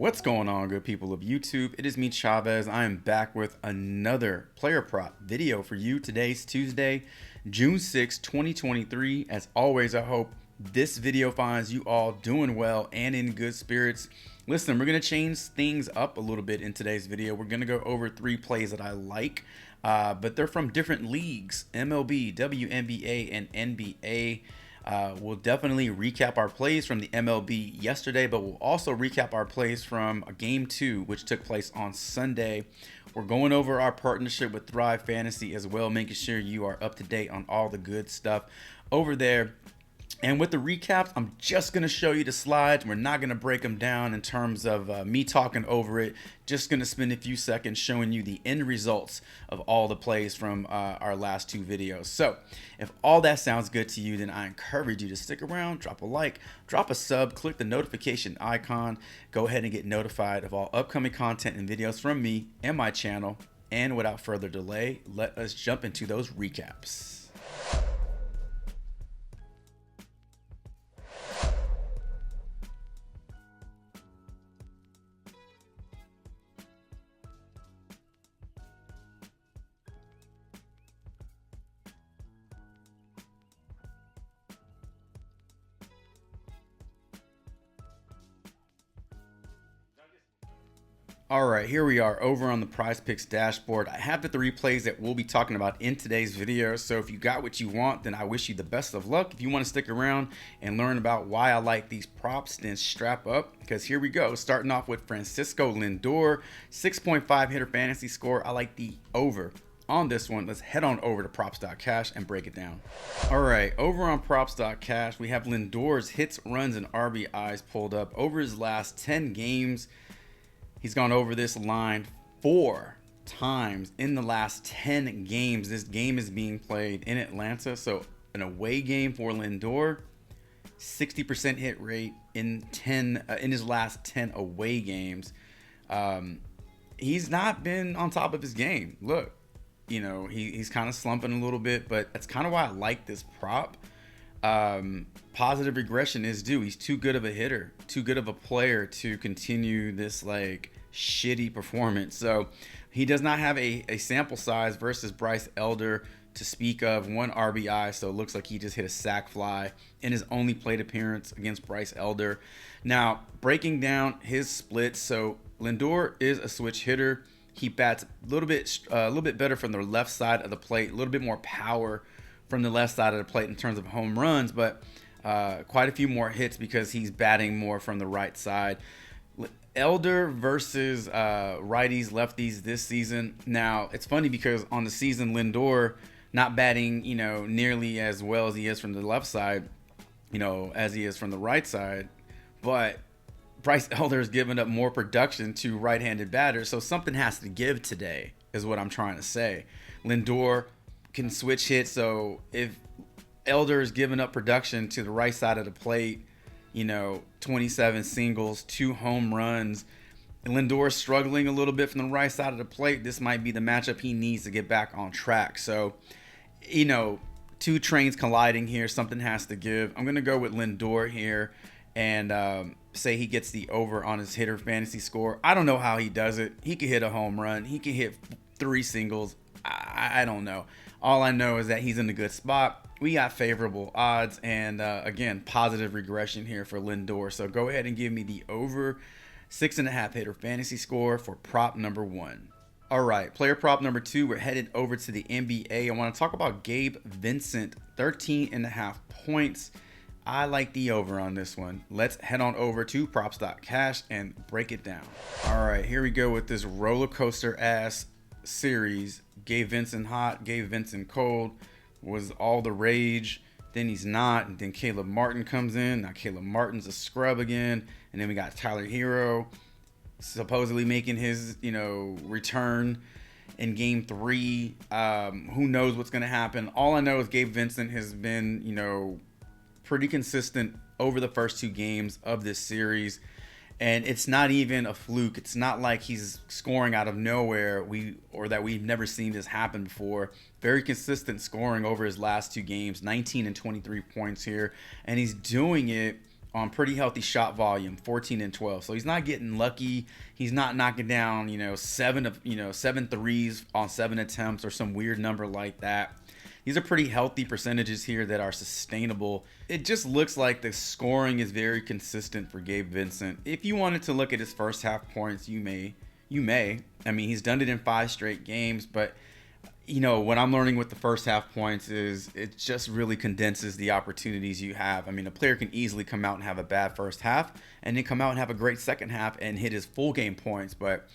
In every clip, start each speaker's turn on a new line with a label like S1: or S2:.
S1: What's going on, good people of YouTube? It is me, Chavez. I am back with another player prop video for you. Today's Tuesday, June 6, 2023. As always, I hope this video finds you all doing well and in good spirits. Listen, we're going to change things up a little bit in today's video. We're going to go over 3 plays that I like, but they're from different leagues: MLB, WNBA, and NBA. We'll definitely recap our plays from the MLB yesterday, but we'll also recap our plays from Game 2, which took place on Sunday. We're going over our partnership with Thrive Fantasy as well, making sure you are up to date on all the good stuff over there. And with the recaps, I'm just going to show you the slides. We're not going to break them down in terms of me talking over it. Just going to spend a few seconds showing you the end results of all the plays from our last 2 videos. So if all that sounds good to you, then I encourage you to stick around, drop a like, drop a sub, click the notification icon. Go ahead and get notified of all upcoming content and videos from me and my channel. And without further delay, let us jump into those recaps. All right, here we are over on the Prizepicks dashboard. I have the 3 plays that we'll be talking about in today's video. So if you got what you want, then I wish you the best of luck. If you want to stick around and learn about why I like these props, then strap up, because here we go. Starting off with Francisco Lindor, 6.5 hitter fantasy score. I like the over on this one. Let's head on over to props.cash and break it down. All right, over on props.cash, we have Lindor's hits, runs, and RBIs pulled up. Over his last 10 games, he's gone over this line 4 times in the last 10 games. This game is being played in Atlanta, so an away game for Lindor. 60% hit rate in his last 10 away games. He's not been on top of his game. Look, you know, he's kind of slumping a little bit, but that's kind of why I like this prop. Positive regression is due. He's too good of a hitter, too good of a player to continue this like shitty performance. So he does not have a sample size versus Bryce Elder to speak of. 1 RBI, so it looks like he just hit a sac fly in his only plate appearance against Bryce Elder. Now, breaking down his splits, so Lindor is a switch hitter. He bats a little bit better from the left side of the plate, a little bit more power from the left side of the plate in terms of home runs, but quite a few more hits because he's batting more from the right side. Elder versus righties, lefties this season. Now, it's funny because on the season, Lindor not batting, you know, nearly as well as he is from the left side, you know, as he is from the right side, but Bryce Elder is giving up more production to right-handed batters, so something has to give today is what I'm trying to say. Lindor can switch hit, so if Elder is giving up production to the right side of the plate, you know, 27 singles, 2 home runs, and Lindor is struggling a little bit from the right side of the plate, this might be the matchup he needs to get back on track. So, you know, 2 trains colliding here, something has to give. I'm going to go with Lindor here and say he gets the over on his hitter fantasy score. I don't know how he does it. He could hit a home run. He could hit 3 singles. I don't know. All I know is that he's in a good spot. We got favorable odds and again, positive regression here for Lindor. So go ahead and give me the over 6.5 hitter fantasy score for prop number 1. All right, player prop number 2, we're headed over to the NBA. I want to talk about Gabe Vincent, 13.5 points. I like the over on this one. Let's head on over to props.cash and break it down. All right, here we go with this roller coaster ass series. Gabe Vincent hot, Gabe Vincent cold was all the rage. Then he's not, and then Caleb Martin comes in. Now Caleb Martin's a scrub again, and then we got Tyler Hero supposedly making his, you know, return in Game 3. Who knows what's gonna happen? All I know is Gabe Vincent has been, you know, pretty consistent over the first 2 games of this series. And it's not even a fluke. It's not like he's scoring out of nowhere or that we've never seen this happen before. Very consistent scoring over his last 2 games, 19 and 23 points here. And he's doing it on pretty healthy shot volume, 14 and 12. So he's not getting lucky. He's not knocking down, seven threes on 7 attempts or some weird number like that. These are pretty healthy percentages here that are sustainable. It just looks like the scoring is very consistent for Gabe Vincent. If you wanted to look at his first half points, you may. I mean, he's done it in 5 straight games, but what I'm learning with the first half points is it just really condenses the opportunities you have. I mean, a player can easily come out and have a bad first half and then come out and have a great second half and hit his full game points, but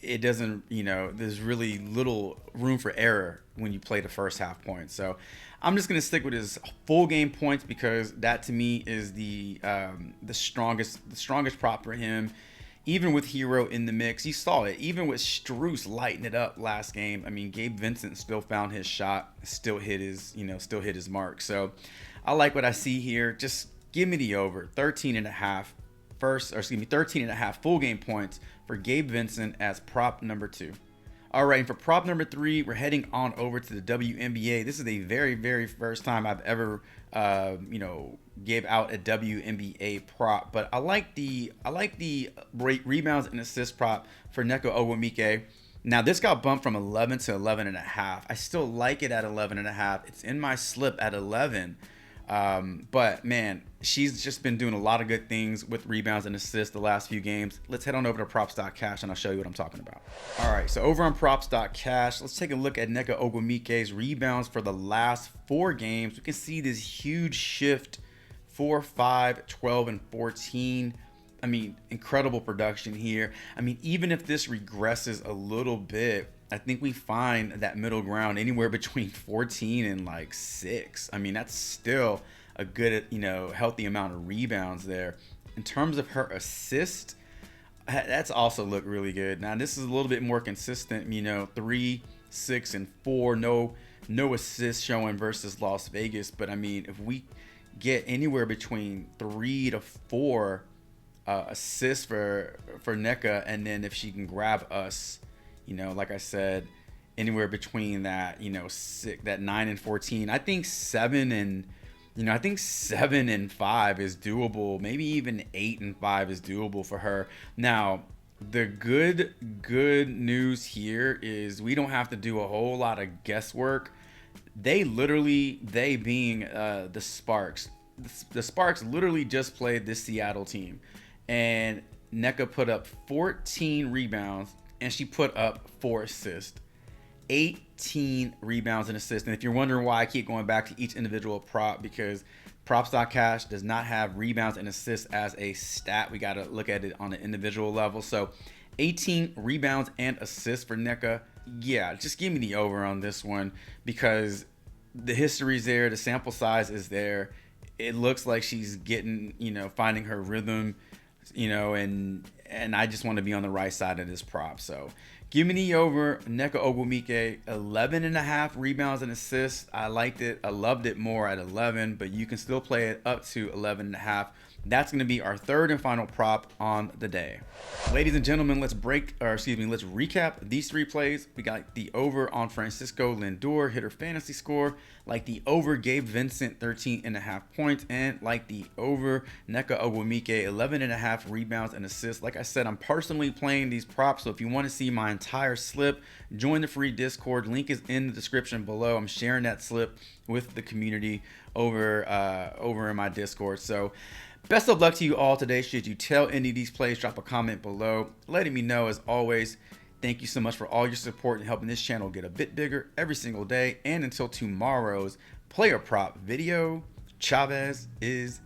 S1: it doesn't, there's really little room for error when you play the first half points. So I'm just going to stick with his full game points because that to me is the strongest prop for him. Even with Hero in the mix, you saw it. Even with Strus lighting it up last game, I mean, Gabe Vincent still found his shot, still hit his mark. So I like what I see here. Just give me the over 13 and a half full game points for Gabe Vincent as prop number 2. All right, and for prop number 3, we're heading on over to the WNBA. This is the very, very first time I've ever, gave out a WNBA prop, but I like the rebounds and assist prop for Wnba. Now this got bumped from 11 to 11 and a half. I still like it at 11 and a half. It's in my slip at 11. But man, she's just been doing a lot of good things with rebounds and assists the last few games. Let's head on over to props.cash and I'll show you what I'm talking about. All right, so over on props.cash, let's take a look at Wnba's rebounds for the last 4 games. We can see this huge shift, 4, 5, 12, and 14. I mean, incredible production here. I mean, even if this regresses a little bit, I think we find that middle ground anywhere between 14 and like 6. I mean, that's still a good, healthy amount of rebounds there. In terms of her assist, that's also looked really good. Now, this is a little bit more consistent, 3, 6, and 4. No assists showing versus Las Vegas. But I mean, if we get anywhere between 3 to 4 assists for Nneka, and then if she can grab us, like I said, anywhere between that, 9 and 14. I think 7 and 5 is doable. Maybe even 8 and 5 is doable for her. Now, the good news here is we don't have to do a whole lot of guesswork. They being the Sparks. The Sparks literally just played this Seattle team, and Nneka put up 14 rebounds. And she put up 4 assists, 18 rebounds and assists. And if you're wondering why I keep going back to each individual prop, because props.cash does not have rebounds and assists as a stat. We got to look at it on an individual level. So 18 rebounds and assists for Nneka. Yeah, just give me the over on this one because the history's there. The sample size is there. It looks like she's getting, finding her rhythm, and I just want to be on the right side of this prop. So give me the over. Wnba, 11 and a half rebounds and assists. I liked it. I loved it more at 11, but you can still play it up to 11 and a half. That's going to be our third and final prop on the day. Ladies and gentlemen, let's recap these 3 plays. We got the over on Francisco Lindor, hit her fantasy score, like the over Gabe Vincent, 13 and a half points, and like the over Wnba, 11 and a half rebounds and assists. Like I said, I'm personally playing these props, so if you want to see my entire slip, join the free Discord. Link is in the description below. I'm sharing that slip with the community over in my Discord. So best of luck to you all today. Should you tell any of these plays, drop a comment below letting me know. As always, thank you so much for all your support and helping this channel get a bit bigger every single day. And until tomorrow's player prop video, Chavez is